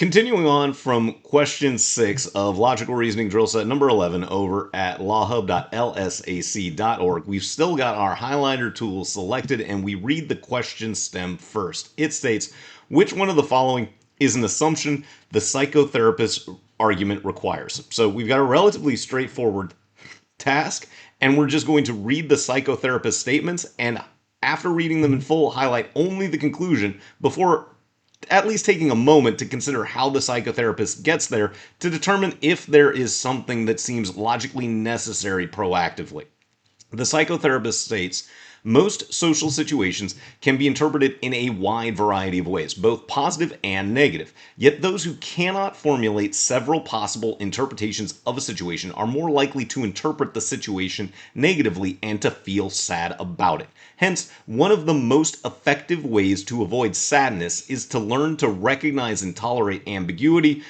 Continuing on from question 6 of logical reasoning drill set number 11 over at lawhub.lsac.org, we've still got our highlighter tool selected and we read the question stem first. It states, which one of the following is an assumption the psychotherapist's argument requires? So we've got a relatively straightforward task and we're just going to read the psychotherapist statements and after reading them in full, highlight only the conclusion before at least taking a moment to consider how the psychotherapist gets there to determine if there is something that seems logically necessary proactively. The psychotherapist states, most social situations can be interpreted in a wide variety of ways, both positive and negative. Yet those who cannot formulate several possible interpretations of a situation are more likely to interpret the situation negatively and to feel sad about it. Hence, one of the most effective ways to avoid sadness is to learn to recognize and tolerate ambiguity.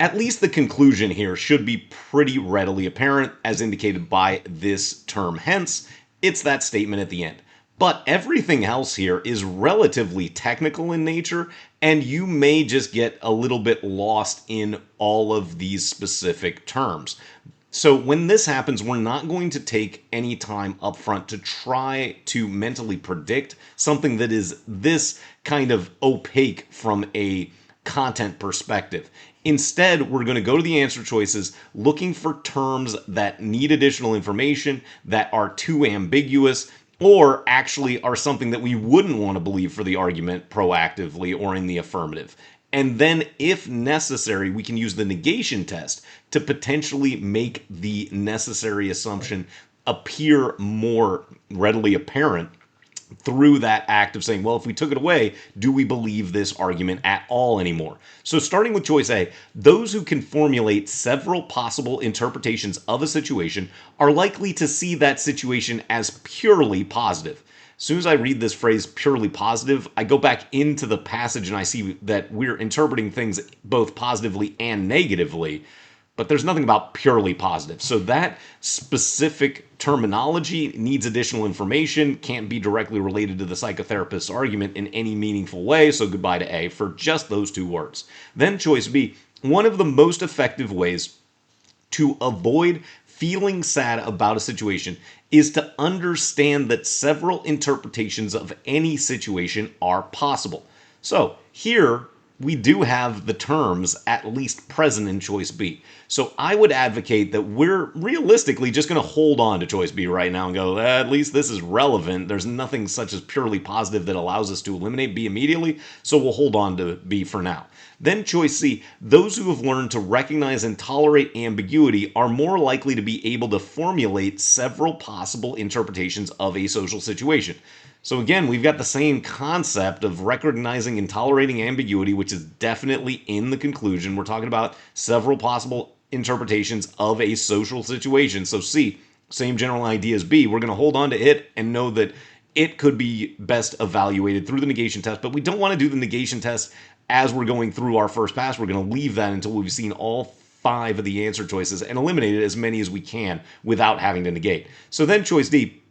At least the conclusion here should be pretty readily apparent, as indicated by this term. Hence, it's that statement at the end. But everything else here is relatively technical in nature, and you may just get a little bit lost in all of these specific terms. So when this happens, we're not going to take any time up front to try to mentally predict something that is this kind of opaque from a content perspective. Instead, we're going to go to the answer choices looking for terms that need additional information, that are too ambiguous, or actually are something that we wouldn't want to believe for the argument proactively or in the affirmative. And then, if necessary, we can use the negation test to potentially make the necessary assumption appear more readily apparent through that act of saying, well, if we took it away, do we believe this argument at all anymore? So starting with choice A, those who can formulate several possible interpretations of a situation are likely to see that situation as purely positive. As soon as I read this phrase purely positive, I go back into the passage and I see that we're interpreting things both positively and negatively, but there's nothing about purely positive. So that specific terminology needs additional information, can't be directly related to the psychotherapist's argument in any meaningful way, so goodbye to A for just those two words. Then choice B, one of the most effective ways to avoid feeling sad about a situation is to understand that several interpretations of any situation are possible. So here we do have the terms at least present in choice B. So I would advocate that we're realistically just going to hold on to choice B right now and go, at least this is relevant. There's nothing such as purely positive that allows us to eliminate B immediately, so we'll hold on to B for now. Then choice C, those who have learned to recognize and tolerate ambiguity are more likely to be able to formulate several possible interpretations of a social situation. So again, we've got the same concept of recognizing and tolerating ambiguity, which is definitely in the conclusion. We're talking about several possible interpretations of a social situation. So C, same general idea as B. We're going to hold on to it and know that it could be best evaluated through the negation test, but we don't want to do the negation test as we're going through our first pass. We're going to leave that until we've seen all 5 of the answer choices and eliminate as many as we can without having to negate. So then choice D,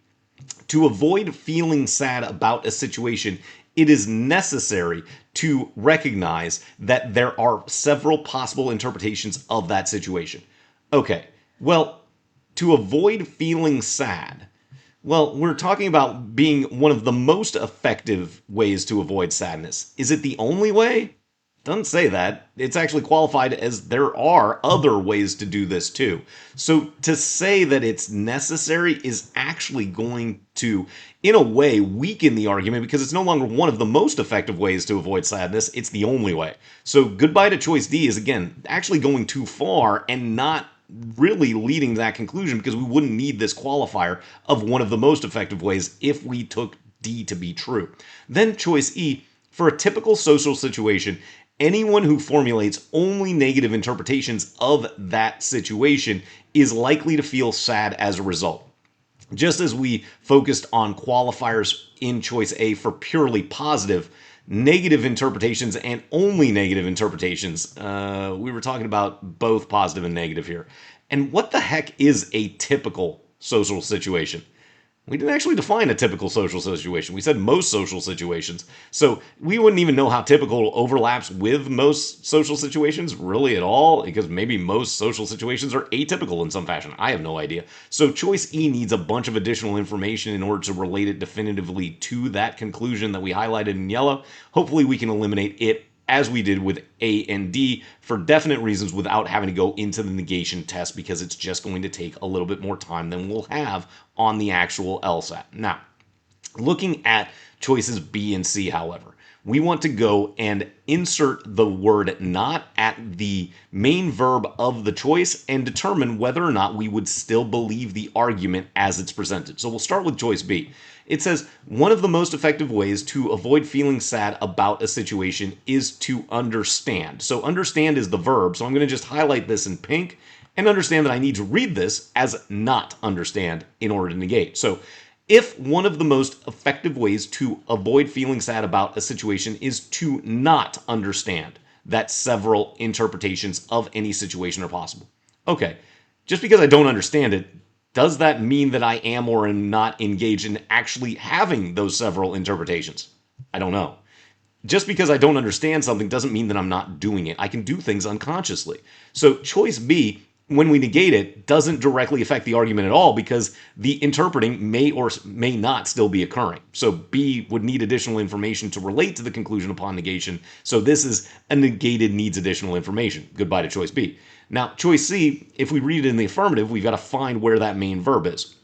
to avoid feeling sad about a situation, it is necessary to recognize that there are several possible interpretations of that situation. Okay, well, to avoid feeling sad, well, we're talking about being one of the most effective ways to avoid sadness. Is it the only way? Doesn't say that. It's actually qualified as there are other ways to do this too. So to say that it's necessary is actually going to, in a way, weaken the argument because it's no longer one of the most effective ways to avoid sadness. It's the only way. So goodbye to choice D is, again, actually going too far and not really leading to that conclusion because we wouldn't need this qualifier of one of the most effective ways if we took D to be true. Then choice E, for a typical social situation, anyone who formulates only negative interpretations of that situation is likely to feel sad as a result. Just as we focused on qualifiers in choice A for purely positive, negative interpretations and only negative interpretations, we were talking about both positive and negative here. And what the heck is a typical social situation? We didn't actually define a typical social situation. We said most social situations. So we wouldn't even know how typical overlaps with most social situations really at all, because maybe most social situations are atypical in some fashion. I have no idea. So choice E needs a bunch of additional information in order to relate it definitively to that conclusion that we highlighted in yellow. Hopefully we can eliminate it as we did with A and D for definite reasons without having to go into the negation test, because it's just going to take a little bit more time than we'll have on the actual LSAT. Now, looking at choices B and C, however, we want to go and insert the word not at the main verb of the choice and determine whether or not we would still believe the argument as it's presented. So we'll start with choice B. It says, one of the most effective ways to avoid feeling sad about a situation is to understand. So understand is the verb. So I'm going to just highlight this in pink and understand that I need to read this as not understand in order to negate. So if one of the most effective ways to avoid feeling sad about a situation is to not understand that several interpretations of any situation are possible. Okay, just because I don't understand it, does that mean that I am or am not engaged in actually having those several interpretations? I don't know. Just because I don't understand something doesn't mean that I'm not doing it. I can do things unconsciously. So choice B, when we negate it, doesn't directly affect the argument at all, because the interpreting may or may not still be occurring. So B would need additional information to relate to the conclusion upon negation. So this is a negated needs additional information. Goodbye to choice B. Now, choice C, if we read it in the affirmative, we've got to find where that main verb is.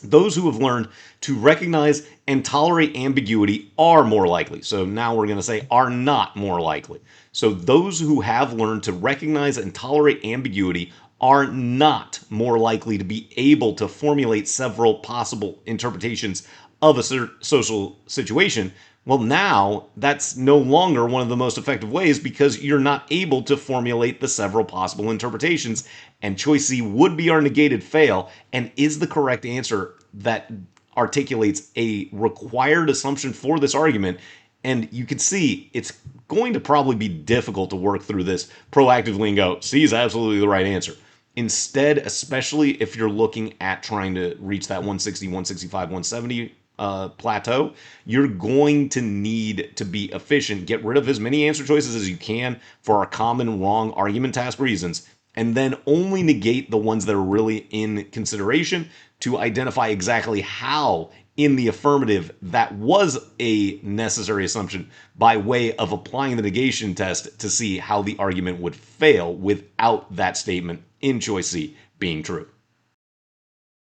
Those who have learned to recognize and tolerate ambiguity are more likely. So now we're going to say are not more likely. So those who have learned to recognize and tolerate ambiguity are not more likely to be able to formulate several possible interpretations of a social situation. Well, now that's no longer one of the most effective ways, because you're not able to formulate the several possible interpretations. And choice C would be our negated fail and is the correct answer that articulates a required assumption for this argument. And you can see it's going to probably be difficult to work through this proactively and go, C is absolutely the right answer. Instead, especially if you're looking at trying to reach that 160, 165, 170 plateau, you're going to need to be efficient, get rid of as many answer choices as you can for our common wrong argument task reasons, and then only negate the ones that are really in consideration to identify exactly how in the affirmative that was a necessary assumption by way of applying the negation test to see how the argument would fail without that statement in choice C being true.